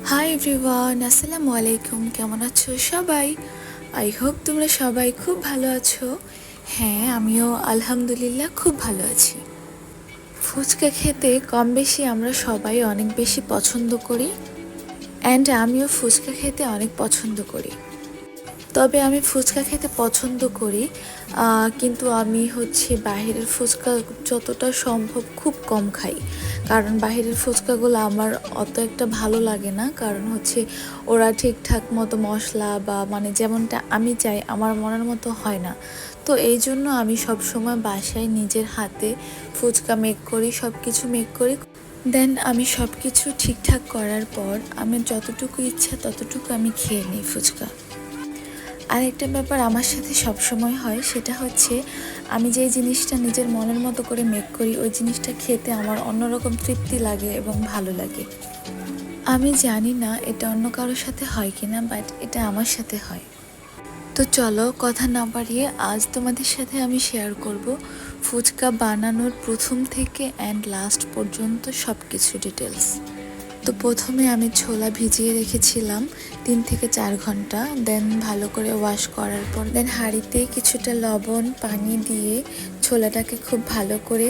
Hi everyone, আসসালামু আলাইকুম। কেমন আছো সবাই? আই হোপ তোমরা সবাই খুব ভালো আছো। হ্যাঁ, আমিও আলহামদুলিল্লাহ খুব ভালো আছি। ফুচকা খেতে কম বেশি আমরা সবাই অনেক বেশি পছন্দ করি, অ্যান্ড আমিও ফুচকা খেতে অনেক পছন্দ করি। তবে আমি ফুচকা খেতে পছন্দ করি, কিন্তু আমি বাহিরের ফুচকা যতটা সম্ভব খুব কম খাই। কারণ বাহিরের ফুচকাগুলো আমার অত একটা ভালো লাগে না, কারণ ওরা ঠিকঠাক মতো মশলা বা মানে যেমনটা আমি চাই আমার মনের মতো হয় না। তো এই জন্য আমি সবসময় বাসায় নিজের হাতে ফুচকা মেক করি, সব কিছু মেক করি। দেন আমি সব কিছু ঠিকঠাক করার পর আমার যতটুকু ইচ্ছা ততটুকু আমি খেয়ে নিই ফুচকা। আরেকটা ব্যাপার আমার সাথে সবসময় হয়, সেটা হচ্ছে আমি যেই জিনিসটা নিজের মনের মতো করে মেক করি ওই জিনিসটা খেতে আমার অন্যরকম তৃপ্তি লাগে এবং ভালো লাগে। আমি জানি না এটা অন্য কারোর সাথে হয় কিনা, বাট এটা আমার সাথে হয়। তো চলো কথা না বাড়িয়ে আজ তোমাদের সাথে আমি শেয়ার করব ফুচকা বানানোর প্রথম থেকে অ্যান্ড লাস্ট পর্যন্ত সব কিছু ডিটেলস। তো প্রথমে আমি ছোলা ভিজিয়ে রেখেছিলাম 3 থেকে 4 ঘন্টা। দেন ভালো করে ওয়াশ করার পর দেন হাঁড়িতে কিছুটা লবণ পানি দিয়ে ছোলাটাকে খুব ভালো করে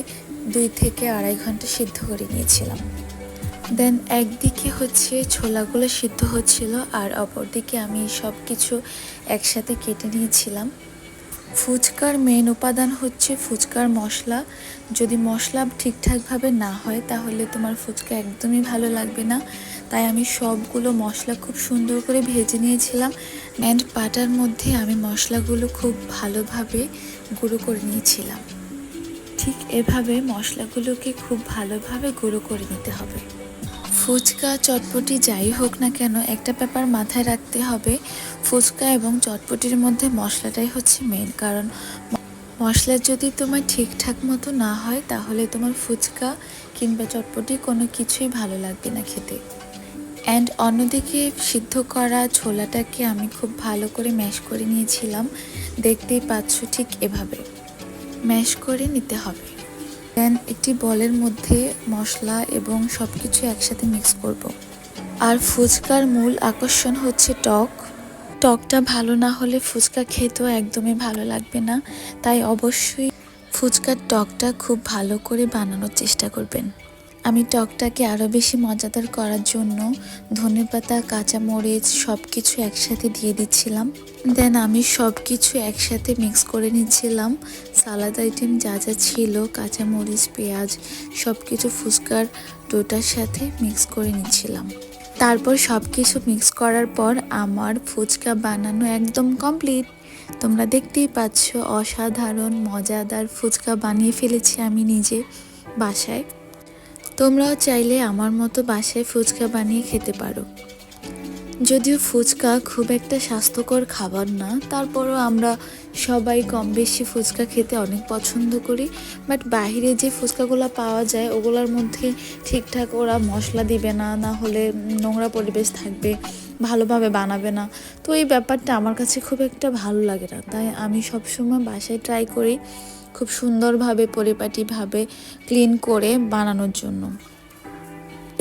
2 থেকে 2.5 ঘন্টা সিদ্ধ করে নিয়েছিলাম। দেন একদিকে ছোলাগুলো সিদ্ধ হচ্ছিল আর অপরদিকে আমি সব কিছু একসাথে কেটে নিয়েছিলাম। ফুচকার মেন উপাদান হচ্ছে ফুচকার মশলা। যদি মশলা ঠিকঠাকভাবে না হয় তাহলে তোমার ফুচকা একদমই ভালো লাগবে না। তাই আমি সবগুলো মশলা খুব সুন্দর করে ভেজে নিয়েছিলাম, অ্যান্ড পাটার মধ্যে আমি মশলাগুলো খুব ভালোভাবে গুঁড়ো করে নিয়েছিলাম। ঠিক এভাবে মশলাগুলোকে খুব ভালোভাবে গুঁড়ো করে নিতে হবে। ফুচকা চটপটি যাই হোক না কেন, একটা ব্যাপার মাথায় রাখতে হবে, ফুচকা এবং চটপটির মধ্যে মশলাটাই মেন। কারণ মশলা যদি তোমার ঠিকঠাক মতো না হয় তাহলে তোমার ফুচকা কিংবা চটপটি কোনো কিছুই ভালো লাগবে না খেতে। অ্যান্ড অন্যদিকে সিদ্ধ করা ছোলাটাকে আমি খুব ভালো করে ম্যাশ করে নিয়েছিলাম। দেখতেই পাচ্ছ ঠিক এভাবে ম্যাশ করে নিতে হবে। দেন একটি বলের মধ্যে মশলা এবং সব কিছু একসাথে মিক্স করব। আর ফুচকার মূল আকর্ষণ হচ্ছে টক। টকটা ভালো না হলে ফুচকা খেতেও একদমই ভালো লাগবে না। তাই অবশ্যই ফুচকার টকটা খুব ভালো করে বানানোর চেষ্টা করবেন। আমি টকটাকে আরও বেশি মজাদার করার জন্য ধনেপাতা কাঁচামরিচ সব কিছু একসাথে দিয়ে দিচ্ছিলাম। দেন আমি সব কিছু একসাথে মিক্স করে নিচ্ছিলাম। সালাদ আইটেম যা যা ছিল, কাঁচামরিচ পেঁয়াজ সব কিছু ফুচকার ডোটার সাথে মিক্স করে নিচ্ছিলাম। তারপর সব কিছু মিক্স করার পর আমার ফুচকা বানানো একদম কমপ্লিট। তোমরা দেখতেই পাচ্ছ অসাধারণ মজাদার ফুচকা বানিয়ে ফেলেছি আমি নিজে বাসায়। তোমরাও চাইলে আমার মতো বাসায় ফুচকা বানিয়ে খেতে পারো। যদিও ফুচকা খুব একটা স্বাস্থ্যকর খাবার না, তারপরও আমরা সবাই কম বেশি ফুচকা খেতে অনেক পছন্দ করি। বাট বাইরে যে ফুচকাগুলো পাওয়া যায় ওগুলোর মধ্যে ঠিকঠাক ওরা মশলা দিবে না, না হলে নোংরা পরিবেশ থাকবে, ভালোভাবে বানাবে না। তো এই ব্যাপারটা আমার কাছে খুব একটা ভালো লাগে না। তাই আমি সবসময় বাসায় ট্রাই করি খুব সুন্দরভাবে পরিপাটিভাবে ক্লিন করে বানানোর জন্য।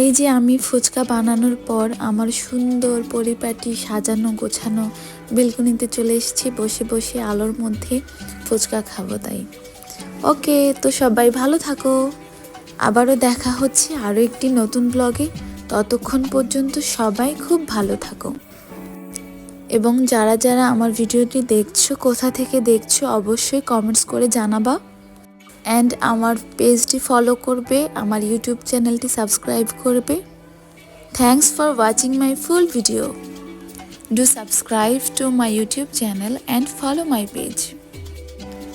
এই যে আমি ফুচকা বানানোর পর আমার সুন্দর পরিপাটি সাজানো গোছানো বেলকনিতে চলে এসেছি, বসে বসে আলোর মধ্যে ফুচকা খাবো তাই। ওকে, তো সবাই ভালো থাকো। আবারও দেখা হচ্ছে আরও একটি নতুন ব্লগে। ততক্ষণ পর্যন্ত সবাই খুব ভালো থাকো। এবং যারা যারা আমার ভিডিওটি দেখছো, কোথা থেকে দেখছো অবশ্যই কমেন্টস করে জানাবা। অ্যান্ড আমার পেজটি ফলো করবে, আমার ইউটিউব চ্যানেলটি সাবস্ক্রাইব করবে। Thanks for watching my full video. Do subscribe to my YouTube channel and follow my page.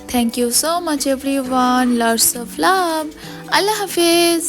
Thank you so much everyone. Lots of love. Allah Hafiz.